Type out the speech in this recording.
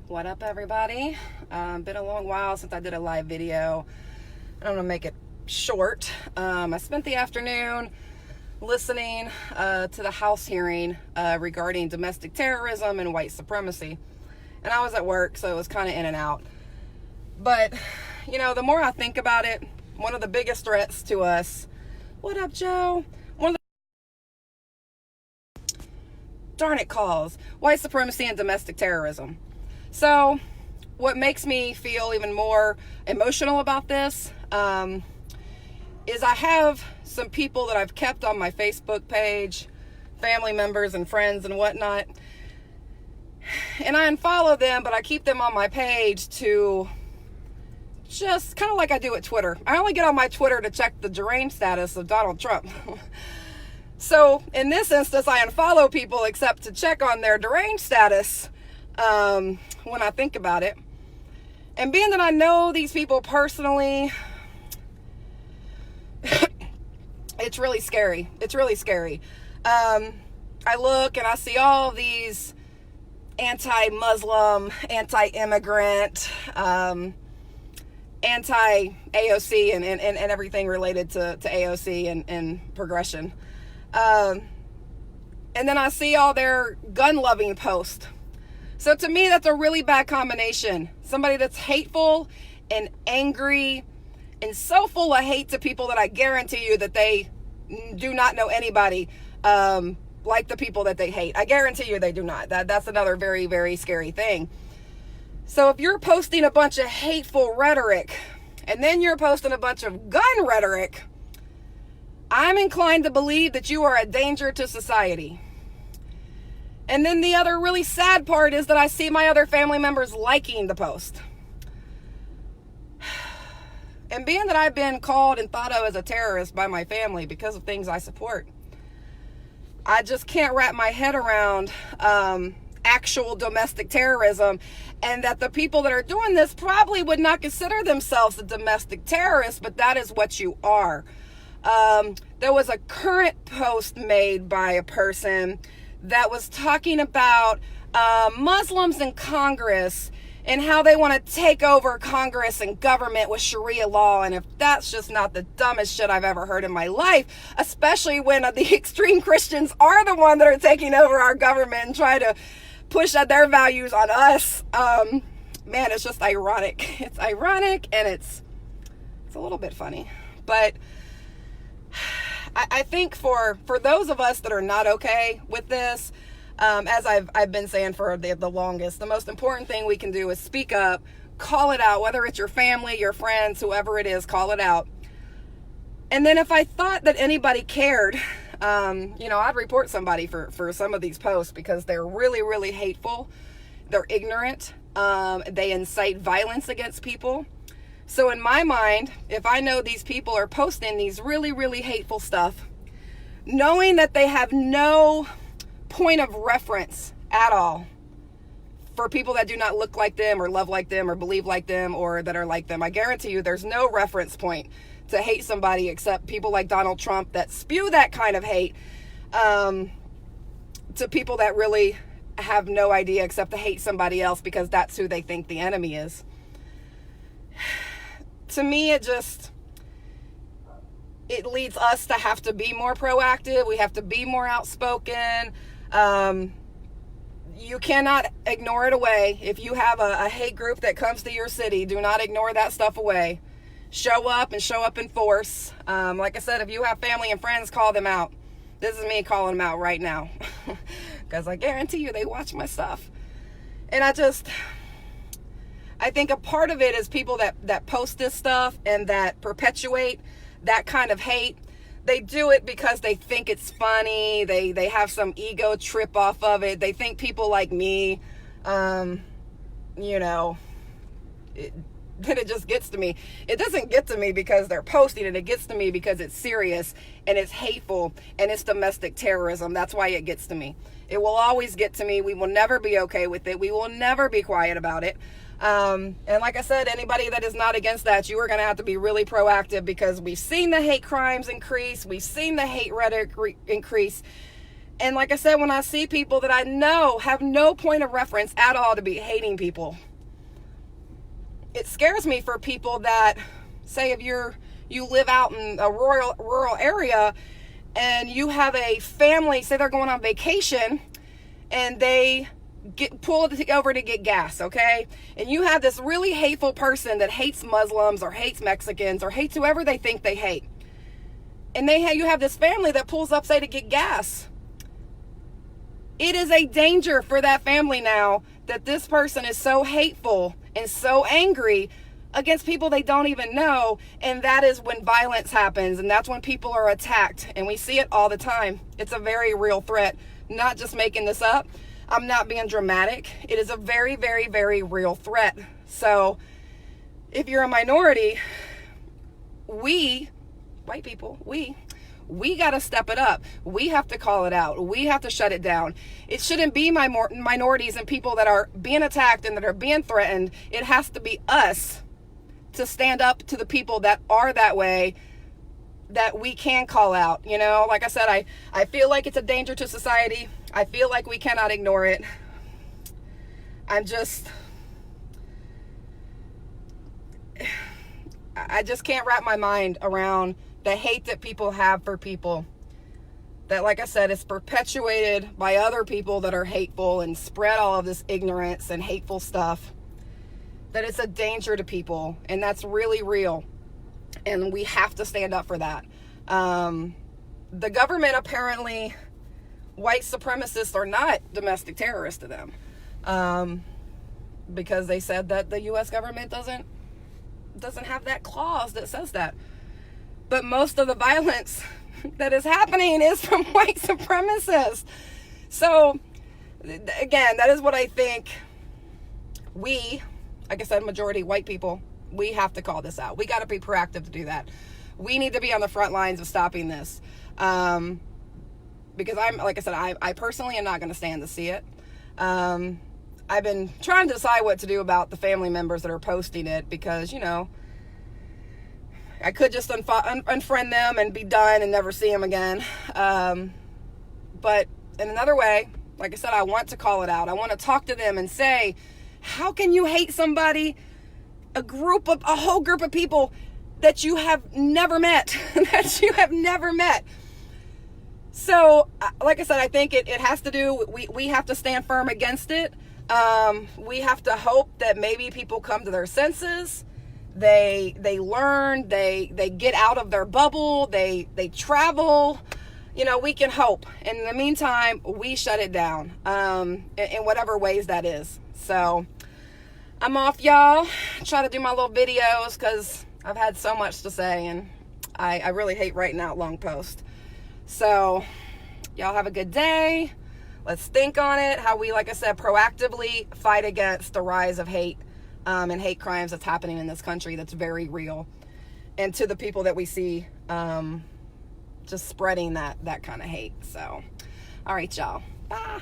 What up, everybody? Been a long while since I did a live video. I'm gonna make it short. I spent the afternoon listening to the House hearing regarding domestic terrorism and white supremacy. And I was at work, so it was kind of in and out. But, you know, the more I think about it, one of the biggest threats to us, what up, Joe? Darn it calls, white supremacy and domestic terrorism. So what makes me feel even more emotional about this is I have some people that I've kept on my Facebook page, family members and friends and whatnot, and I unfollow them, but I keep them on my page to just kind of like I do at Twitter. I only get on my Twitter to check the deranged status of Donald Trump. So in this instance, I unfollow people except to check on their deranged status when I think about it. And being that I know these people personally, it's really scary. It's really scary. I look and I see all these anti-Muslim, anti-immigrant, anti-AOC and everything related to AOC and progression. And then I see all their gun-loving posts. So to me, that's a really bad combination. Somebody that's hateful and angry and so full of hate to people that I guarantee you that they do not know anybody like the people that they hate. I guarantee you they do not. That's another very, very scary thing. So if you're posting a bunch of hateful rhetoric and then you're posting a bunch of gun rhetoric, I'm inclined to believe that you are a danger to society. And then the other really sad part is that I see my other family members liking the post. And being that I've been called and thought of as a terrorist by my family because of things I support, I just can't wrap my head around actual domestic terrorism, and that the people that are doing this probably would not consider themselves a domestic terrorist, but that is what you are. There was a current post made by a person that was talking about Muslims in Congress and how they want to take over Congress and government with Sharia law. And if that's just not the dumbest shit I've ever heard in my life, especially when the extreme Christians are the one that are taking over our government and try to push their values on us. Man, it's just ironic. It's ironic and it's a little bit funny. But I think for those of us that are not okay with this, as I've been saying for the longest, the most important thing we can do is speak up, call it out, whether it's your family, your friends, whoever it is, call it out. And then if I thought that anybody cared, I'd report somebody for some of these posts because they're really, really hateful. They're ignorant. They incite violence against people. So in my mind, if I know these people are posting these really, really hateful stuff, knowing that they have no point of reference at all for people that do not look like them or love like them or believe like them or that are like them, I guarantee you there's no reference point to hate somebody except people like Donald Trump that spew that kind of hate to people that really have no idea except to hate somebody else because that's who they think the enemy is. To me, it leads us to have to be more proactive. We have to be more outspoken. You cannot ignore it away. If you have a hate group that comes to your city, do not ignore that stuff away. Show up and show up in force. Like I said, if you have family and friends, call them out. This is me calling them out right now. Because I guarantee you they watch my stuff. And I think a part of it is people that post this stuff and that perpetuate that kind of hate. They do it because they think it's funny. They have some ego trip off of it. They think people like me, then it just gets to me. It doesn't get to me because they're posting it. It gets to me because it's serious and it's hateful and it's domestic terrorism. That's why it gets to me. It will always get to me. We will never be okay with it. We will never be quiet about it. And like I said, anybody that is not against that, you are going to have to be really proactive because we've seen the hate crimes increase. We've seen the hate rhetoric increase. And like I said, when I see people that I know have no point of reference at all to be hating people, it scares me for people that, say, if you live out in a rural area and you have a family, say they're going on vacation and they get pulled over to get gas, okay? And you have this really hateful person that hates Muslims or hates Mexicans or hates whoever they think they hate. And you have this family that pulls up, say, to get gas. It is a danger for that family now that this person is so hateful and so angry against people they don't even know. And that is when violence happens. And that's when people are attacked. And we see it all the time. It's a very real threat. Not just making this up. I'm not being dramatic. It is a very, very, very real threat. So if you're a minority, white people, we got to step it up. We have to call it out. We have to shut it down. It shouldn't be minorities and people that are being attacked and that are being threatened. It has to be us to stand up to the people that are that way, that we can call out. You know, like I said, I feel like it's a danger to society. I feel like we cannot ignore it. I just can't wrap my mind around the hate that people have for people. That, like I said, is perpetuated by other people that are hateful and spread all of this ignorance and hateful stuff. That it's a danger to people, and that's really real. And we have to stand up for that. The government, apparently, white supremacists are not domestic terrorists to them. Because they said that the U.S. government doesn't have that clause that says that. But most of the violence that is happening is from white supremacists. So, again, that is what I think we, like I said, majority white people, we have to call this out. We got to be proactive to do that. We need to be on the front lines of stopping this. Because like I said, I personally am not going to stand to see it. I've been trying to decide what to do about the family members that are posting it because, you know, I could just unfriend them and be done and never see them again. But in another way, like I said, I want to call it out. I want to talk to them and say, how can you hate somebody, a whole group of people that you have never met, So, like I said, I think it has to do, we have to stand firm against it. We have to hope that maybe people come to their senses. They learn, they get out of their bubble, they travel, you know, we can hope. And in the meantime, we shut it down, in whatever ways that is. So I'm off, y'all. Try to do my little videos because I've had so much to say and I really hate writing out long posts. So y'all have a good day. Let's think on it. How we, like I said, proactively fight against the rise of hate and hate crimes that's happening in this country that's very real. And to the people that we see just spreading that kind of hate. So, all right, y'all. Bye.